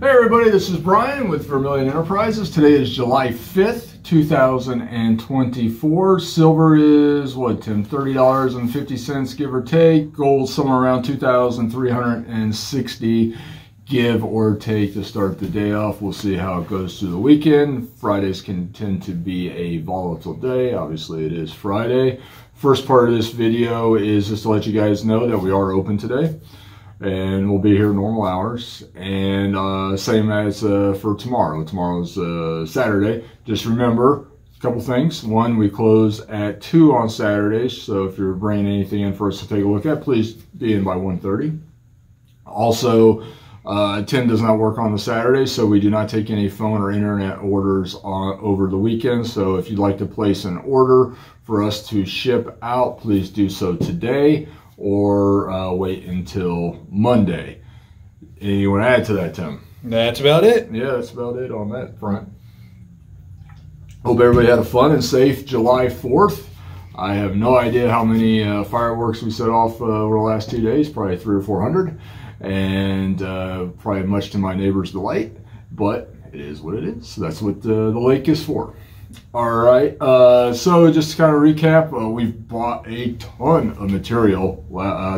Hey everybody, this is Brian with Vermillion Enterprises. Today is July 5th, 2024. Silver is, what, Tim? $30.50, give or take. Gold somewhere around $2,360, give or take, to start the day off. We'll see how it goes through the weekend. Fridays can tend to be a volatile day. Obviously, it is Friday. First part of this video is just to let you guys know that we are open today. And we'll be here normal hours, and same as for tomorrow. Tomorrow's Saturday. Just remember a couple things. One, we close at 2 on Saturdays, so if you're bringing anything in for us to take a look at, please be in by 1:30. Also, Tim does not work on the Saturday, so we do not take any phone or internet orders over the weekend. So if you'd like to place an order for us to ship out, please do so today, or wait until Monday. Anything you want to add to that, Tim? That's about it. Yeah, that's about it on that front. Hope everybody had a fun and safe July 4th. I have no idea how many fireworks we set off over the last 2 days, probably 300 or 400, and probably much to my neighbor's delight, but it is what it is. That's what the lake is for. All right, so just to kind of recap, we've bought a ton of material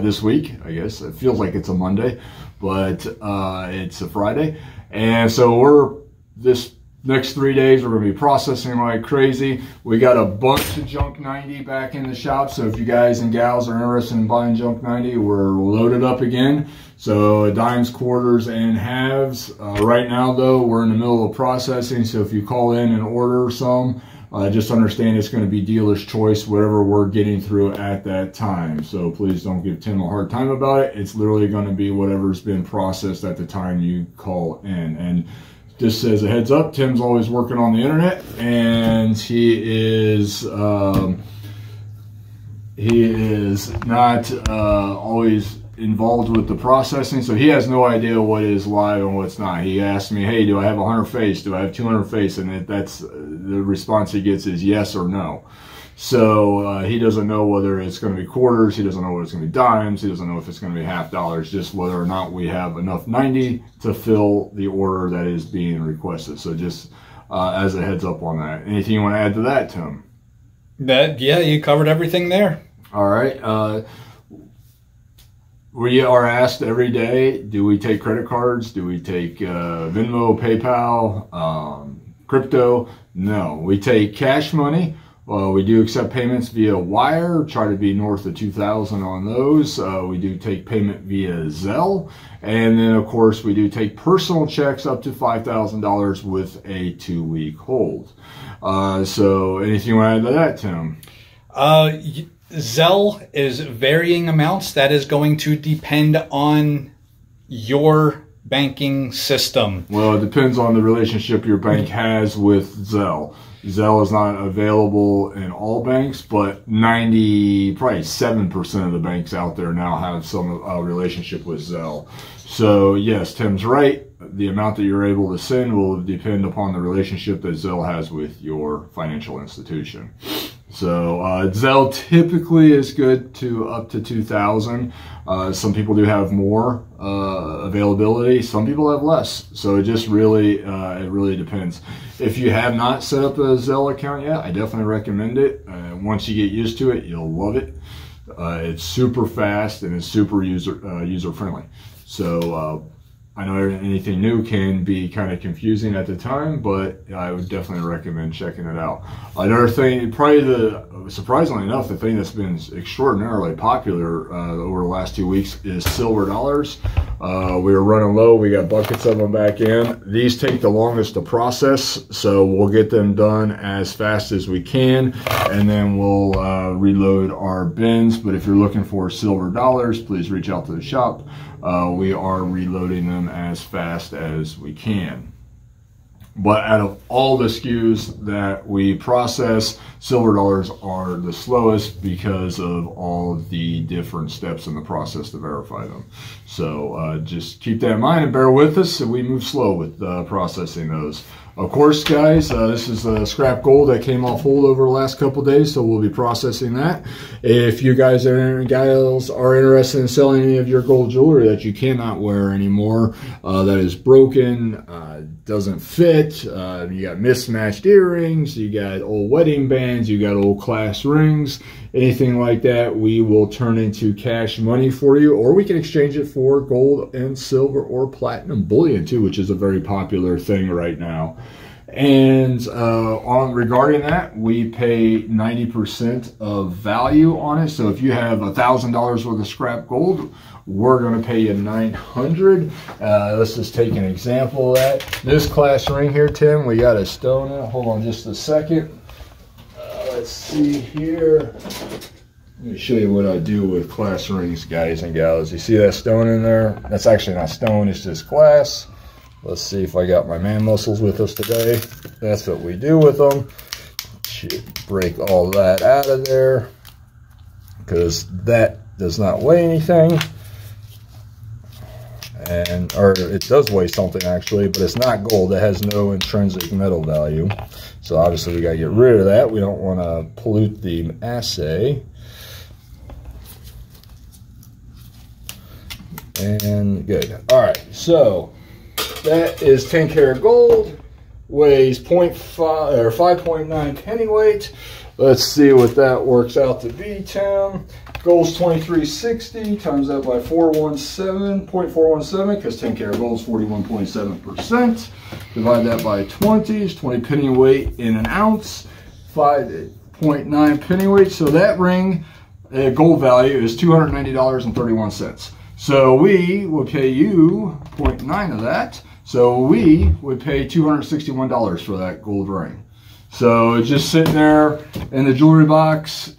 this week. I guess it feels like it's a Monday, but it's a Friday. And so this next 3 days, we're going to be processing like crazy. We got a bunch of junk 90 back in the shop. So if you guys and gals are interested in buying junk 90, we're loaded up again. So dimes, quarters, and halves. Right now, though, we're in the middle of processing. So if you call in and order some, just understand it's going to be dealer's choice, whatever we're getting through at that time. So please don't give Tim a hard time about it. It's literally going to be whatever's been processed at the time you call in. And just as a heads up, Tim's always working on the internet, and he is not always involved with the processing, so he has no idea what is live and what's not. He asked me, hey, do I have 100 face? Do I have 200 face? And that's the response he gets is yes or no. So he doesn't know whether it's going to be quarters. He doesn't know whether it's going to be dimes. He doesn't know if it's going to be half dollars, just whether or not we have enough 90 to fill the order that is being requested. So just as a heads up on that. Anything you want to add to that, Tim? Yeah, you covered everything there. All right. We are asked every day, do we take credit cards? Do we take Venmo, PayPal, crypto? No, we take cash money. We do accept payments via wire, try to be north of 2,000 on those. We do take payment via Zelle. And then, of course, we do take personal checks up to $5,000 with a 2-week hold. So anything you want to add to that, Tim? Zelle is varying amounts. That is going to depend on your banking system. Well, it depends on the relationship your bank has with Zelle. Zelle is not available in all banks, but probably 7% of the banks out there now have some relationship with Zelle. So yes, Tim's right. The amount that you're able to send will depend upon the relationship that Zelle has with your financial institution. So Zelle typically is good to up to 2,000. Some people do have more availability. Some people have less. So it just really, it really depends. If you have not set up a Zelle account yet, I definitely recommend it. Once you get used to it, you'll love it. It's super fast and it's super user friendly. So I know anything new can be kind of confusing at the time, but I would definitely recommend checking it out. Another thing, surprisingly enough, the thing that's been extraordinarily popular over the last 2 weeks is silver dollars. We were running low. We got buckets of them back in. These take the longest to process, so we'll get them done as fast as we can, and then we'll reload our bins. But if you're looking for silver dollars, please reach out to the shop. We are reloading them as fast as we can. But out of all the SKUs that we process, silver dollars are the slowest because of all the different steps in the process to verify them. So just keep that in mind and bear with us. We move slow with processing those. Of course, guys, this is scrap gold that came off hold over the last couple days, so we'll be processing that. If you guys and gals are interested in selling any of your gold jewelry that you cannot wear anymore, that is broken, doesn't fit, you got mismatched earrings, you got old wedding bands, you got old class rings, anything like that, we will turn into cash money for you, or we can exchange it for gold and silver or platinum bullion too, which is a very popular thing right now. And regarding that, we pay 90% of value on it. So if you have $1,000 worth of scrap gold, we're going to pay you $900. Let's just take an example of that. This class ring here, Tim, we got a stone in it. Hold on just a second. Let's see here. Let me show you what I do with class rings, guys and gals. You see that stone in there? That's actually not stone, it's just glass. Let's see if I got my man muscles with us today. That's what we do with them. Should break all that out of there because that does not weigh anything. Or it does weigh something actually, but it's not gold. It has no intrinsic metal value. So obviously we got to get rid of that. We don't want to pollute the assay. And good. All right, so that is 10 karat gold, weighs 0.5 or 5.9 pennyweight. Let's see what that works out to be, Tim. Gold's 2360, times that by 0.417, because 10 karat gold is 41.7%. Divide that by 20, is 20 pennyweight in an ounce, 5.9 pennyweight. So that ring, gold value is $290.31. So we would pay you 0.9 of that. So we would pay $261 for that gold ring. So it's just sitting there in the jewelry box,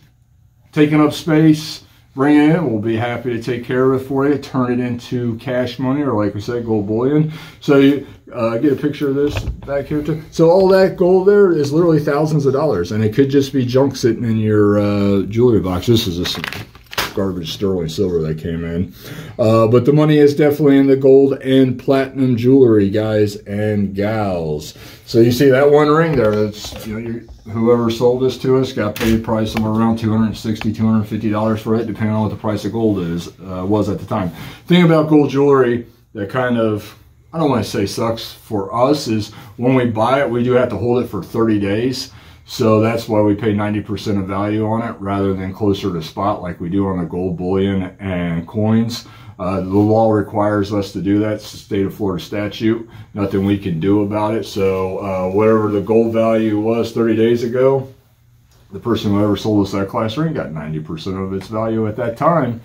taking up space. Bring it in. We'll be happy to take care of it for you. Turn it into cash money, or like we said, gold bullion. So you get a picture of this back here too. So all that gold there is literally thousands of dollars, and it could just be junk sitting in your jewelry box. This is just garbage sterling silver that came in, but the money is definitely in the gold and platinum jewelry, guys and gals. So you see that one ring there, that's, whoever sold this to us got paid probably somewhere around $260, $250 for it, depending on what the price of gold was at the time. Thing about gold jewelry that kind of, I don't want to say sucks for us, is when we buy it, we do have to hold it for 30 days. So that's why we pay 90% of value on it rather than closer to spot like we do on the gold bullion and coins. The law requires us to do that. It's the state of Florida statute. Nothing we can do about it. So whatever the gold value was 30 days ago, the person who ever sold us that class ring got 90% of its value at that time.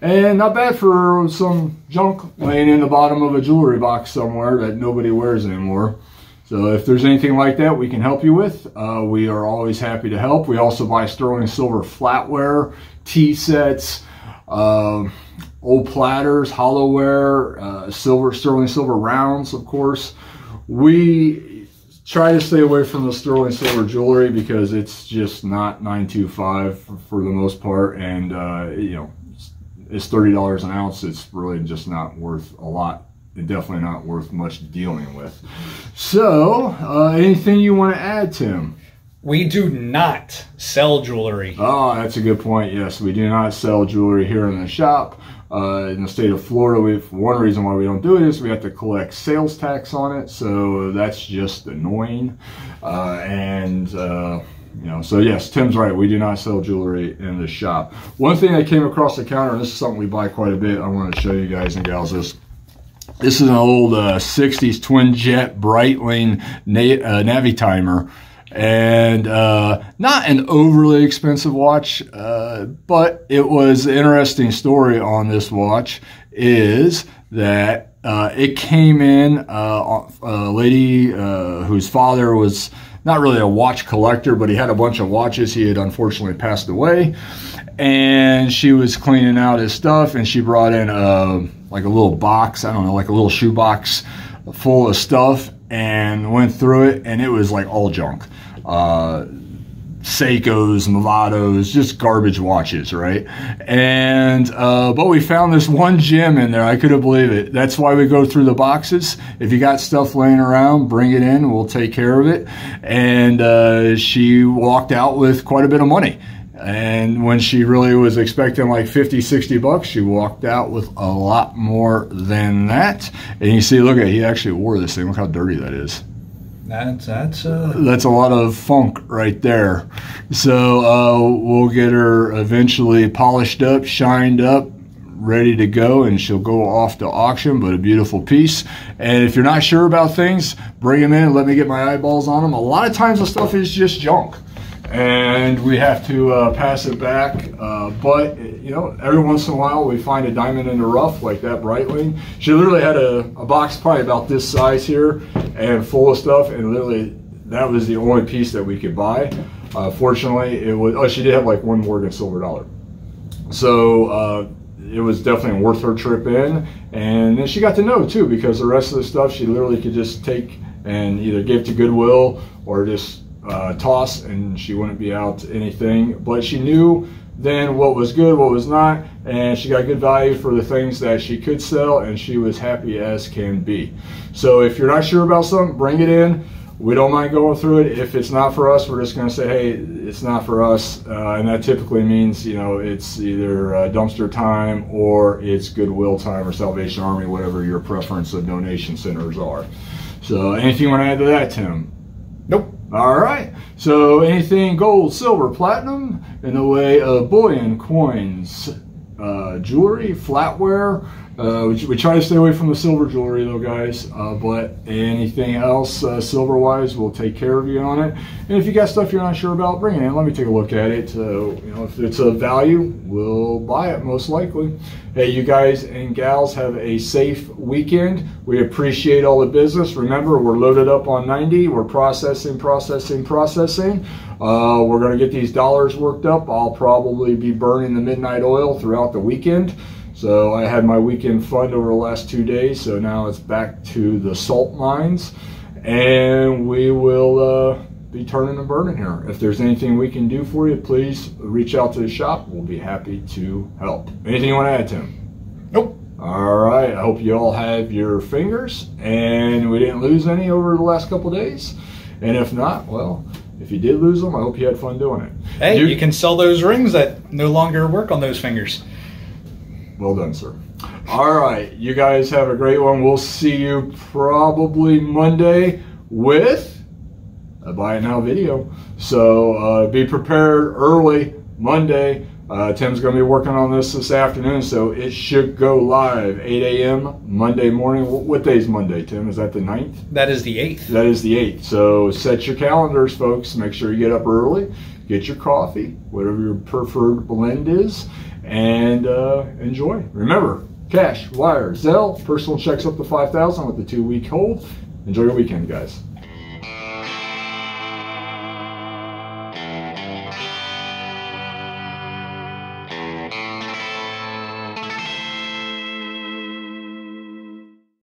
And not bad for some junk laying in the bottom of a jewelry box somewhere that nobody wears anymore. So if there's anything like that we can help you with, we are always happy to help. We also buy sterling silver flatware, tea sets, old platters, hollowware, sterling silver rounds, of course. We try to stay away from the sterling silver jewelry because it's just not 925 for the most part, and it's $30 an ounce. It's really just not worth a lot. It's definitely not worth much dealing with. So, anything you want to add, Tim? We do not sell jewelry. Oh, that's a good point. Yes, we do not sell jewelry here in the shop. In the state of Florida, one reason why we don't do it is we have to collect sales tax on it. So that's just annoying. So yes, Tim's right. We do not sell jewelry in the shop. One thing that came across the counter, and this is something we buy quite a bit, I want to show you guys and gals this. This is an old 60s twin jet Breitling Navi timer, and not an overly expensive watch, but it was an interesting story on this watch is that it came in a lady whose father was not really a watch collector, but he had a bunch of watches. He had unfortunately passed away, and she was cleaning out his stuff, and she brought in like a little box, I don't know, like a little shoe box full of stuff, and went through it, and it was like all junk. Seikos, Movados, just garbage watches, right? And but we found this one gem in there. I couldn't believe it. That's why we go through the boxes. If you got stuff laying around, bring it in. We'll take care of it. And she walked out with quite a bit of money. And when she really was expecting like 50, 60 bucks, she walked out with a lot more than that. And you see, look at, he actually wore this thing. Look how dirty that is. That's a lot of funk right there. So we'll get her eventually polished up, shined up, ready to go, and she'll go off to auction. But a beautiful piece. And if you're not sure about things, bring them in and let me get my eyeballs on them. A lot of times the stuff is just junk, and we have to pass it back. But you know, every once in a while we find a diamond in the rough, like that Breitling. She literally had a box probably about this size here and full of stuff, and literally that was the only piece that we could buy. Fortunately, it was, oh, she did have like one Morgan silver dollar. So it was definitely worth her trip in. And then she got to know too, because the rest of the stuff she literally could just take and either give to Goodwill or just toss, and she wouldn't be out anything. But she knew then what was good, what was not, and she got good value for the things that she could sell, and she was happy as can be. So if you're not sure about something, bring it in. We don't mind going through it. If it's not for us, we're just going to say, hey, it's not for us. And that typically means, you know, it's either dumpster time or it's Goodwill time or Salvation Army, whatever your preference of donation centers are. So anything you want to add to that, Tim? Nope. All right. So anything gold, silver, platinum in the way of bullion, coins, jewelry, flatware. We try to stay away from the silver jewelry though, guys, but anything else silver wise, we'll take care of you on it. And if you got stuff you're not sure about, bring it in. Let me take a look at it. You know, if it's of value, we'll buy it most likely. Hey, you guys and gals have a safe weekend. We appreciate all the business. Remember, we're loaded up on 90. We're processing. We're going to get these dollars worked up. I'll probably be burning the midnight oil throughout the weekend. So I had my weekend fund over the last 2 days, so now it's back to the salt mines, and we will be turning and burning here. If there's anything we can do for you, please reach out to the shop. We'll be happy to help. Anything you want to add, Tim? Nope. All right. I hope you all have your fingers, and we didn't lose any over the last couple days. And if not, well, if you did lose them, I hope you had fun doing it. Hey, you can sell those rings that no longer work on those fingers. Well done, sir. All right, you guys have a great one. We'll see you probably Monday with a buy it now video. So be prepared early Monday. Tim's going to be working on this afternoon, so it should go live 8 a.m. Monday morning. What day is Monday, Tim? Is that the 9th? That is the 8th. That is the 8th. So set your calendars, folks. Make sure you get up early. Get your coffee, whatever your preferred blend is, and enjoy. Remember, cash, wire, Zelle, personal checks up to $5,000 with the 2-week hold. Enjoy your weekend, guys.